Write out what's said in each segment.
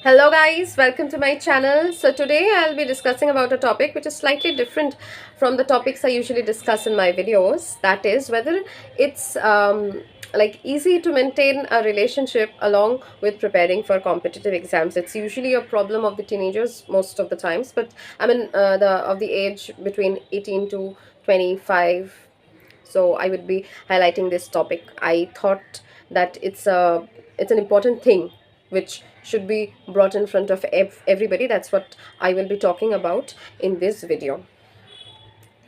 Hello guys, welcome to my channel. So today I'll be discussing about a topic which is slightly different from the topics I usually discuss in my videos. That is whether it's like easy to maintain a relationship along with preparing for competitive exams. It's usually a problem of the teenagers most of the times, but I mean the of the age between 18 to 25. So I would be highlighting this topic. I thought that it's an important thing which should be brought in front of everybody. That's what I will be talking about in this video.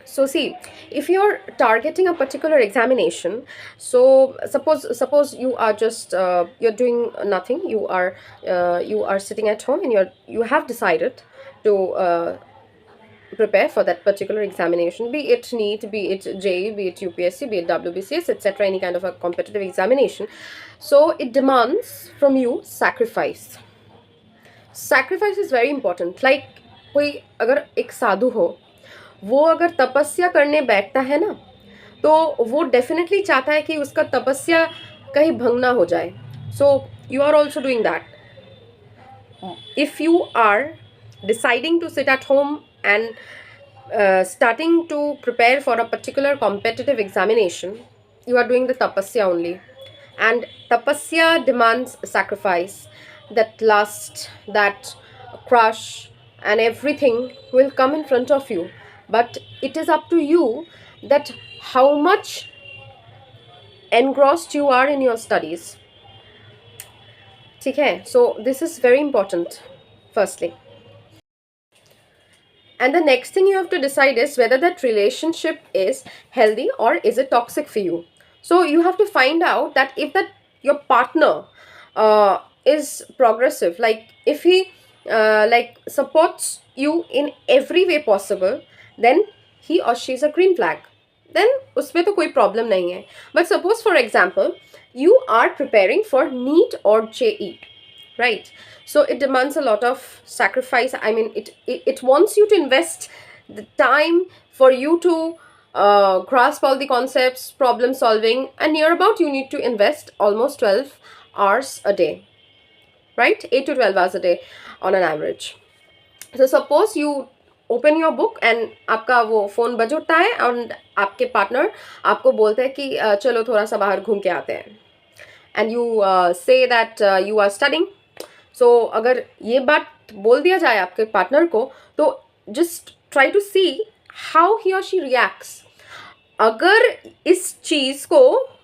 So see, if you're targeting a particular examination, so suppose you are just you're doing nothing. You are sitting at home and you have decided to prepare for that particular examination, be it NEET, be it JEE, be it UPSC, be it WBCS, etc., any kind of a competitive examination. So it demands from you sacrifice. Sacrifice is very important. Like कोई अगर एक साधु हो, वो अगर तपस्या करने बैठता है ना, तो वो डेफिनेटली चाहता है कि उसका तपस्या कहीं भंग ना हो जाए. So you are also doing that. If you are deciding to sit at home and starting to prepare for a particular competitive examination, you are doing the tapasya only. And tapasya demands sacrifice. That lust, that crush, and everything will come in front of you. But it is up to you that how much engrossed you are in your studies. Okay, so this is very important, firstly. And the next thing you have to decide is whether that relationship is healthy or is it toxic for you. So you have to find out that if that your partner is progressive, like if he like supports you in every way possible, then he or she is a green flag. Then उसमें तो कोई problem नहीं है. But suppose for example you are preparing for NEET or JEE, right? So it demands a lot of sacrifice. I mean it wants you to invest the time for you to grasp all the concepts, problem solving, and near about you need to invest almost 12 hours a day, right? 8 to 12 hours a day on an average. So suppose you open your book and आपका वो phone बज उठता है और आपके partner आपको बोलते हैं कि चलो थोड़ा सा बाहर घूम के आते हैं, and you say that you are studying. So अगर ये बात बोल दिया जाए आपके पार्टनर को, तो just try to see how he or she reacts. अगर इस चीज़ को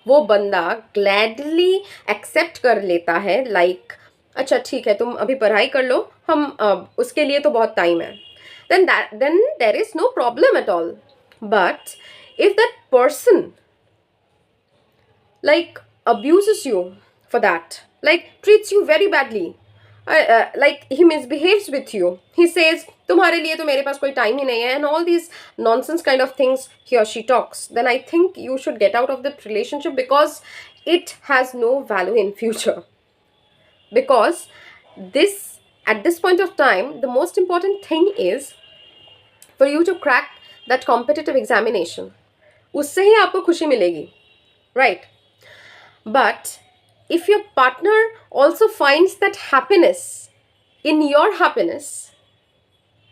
वो बंदा gladly accept कर लेता है, like अच्छा ठीक है तुम अभी पढ़ाई कर लो, हम उसके लिए तो बहुत टाइम है, then there is no problem at all. But if that person like abuses you for that, like treats you very badly, like he misbehaves with you, he says तुम्हारे लिए तो मेरे पास कोई टाइम ही नहीं है, and all these nonsense kind of things he or she talks, then I think you should get out of that relationship, because it has no value in future. Because this at this point of time, the most important thing is for you to crack that competitive examination. उससे ही आपको खुशी मिलेगी, right? But if your partner also finds that happiness in your happiness,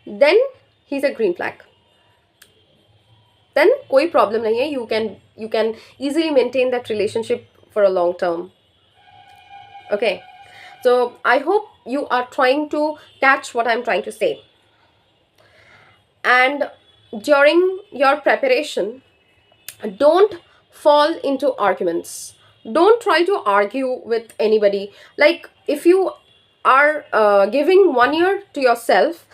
then he's a green flag. Then कोई problem नहीं है. You can easily maintain that relationship for a long term. Okay. So I hope you are trying to catch what I'm trying to say. And during your preparation, don't fall into arguments. Don't try to argue with anybody. Like if you are giving 1 year to yourself,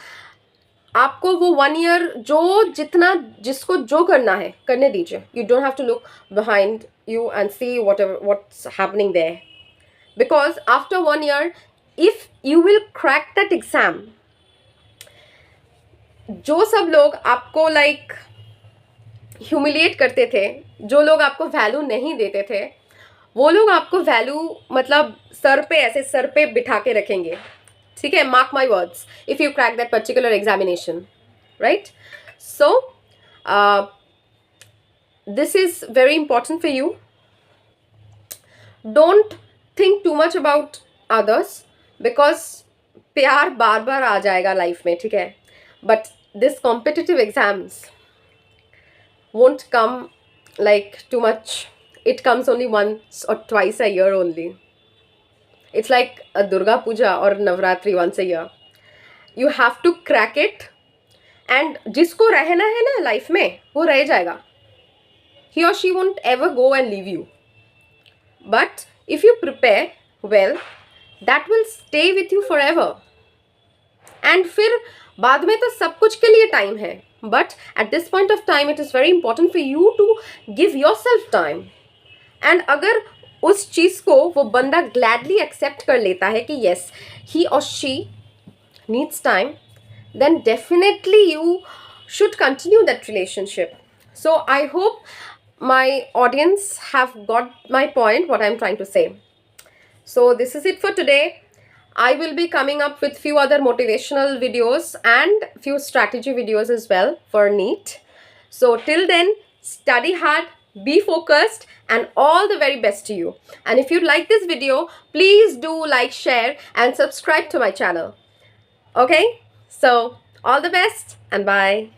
आपको वो 1 year जो जितना जिसको जो करना है करने दीजिए. You don't have to look behind you and see what's happening there. Because after 1 year, if you will crack that exam, जो सब लोग आपको like ह्यूमिलिएट करते थे, जो लोग आपको वैल्यू नहीं देते थे, वो लोग आपको वैल्यू मतलब सर पे ऐसे सर पे बिठा के रखेंगे. ठीक है, mark my words, if you crack that particular examination, right? So this is very important for you. Don't think too much about others, because प्यार बार बार आ जाएगा लाइफ में, ठीक है, but this competitive exams won't come like too much. It comes only once or twice a year only. It's like a Durga Puja or Navratri once a year. You have to crack it, and जिसको रहना है ना life में वो रह जाएगा. He or she won't ever go and leave you. But if you prepare well, that will stay with you forever. And फिर बाद में तो सब कुछ के लिए टाइम है, but at this point of time it is very important for you to give yourself time. And अगर उस चीज़ को वो बंदा ग्लैडली एक्सेप्ट कर लेता है कि येस ही और she needs time, then definitely you should continue that relationship. So I hope my audience have got my point, what I'm trying to say. So this is it for today. I will be coming up with few other motivational videos and few strategy videos as well for NEET. So till then, study hard, be focused, and all the very best to you. And if you like this video, please do like, share, and subscribe to my channel. Okay? So, all the best and bye.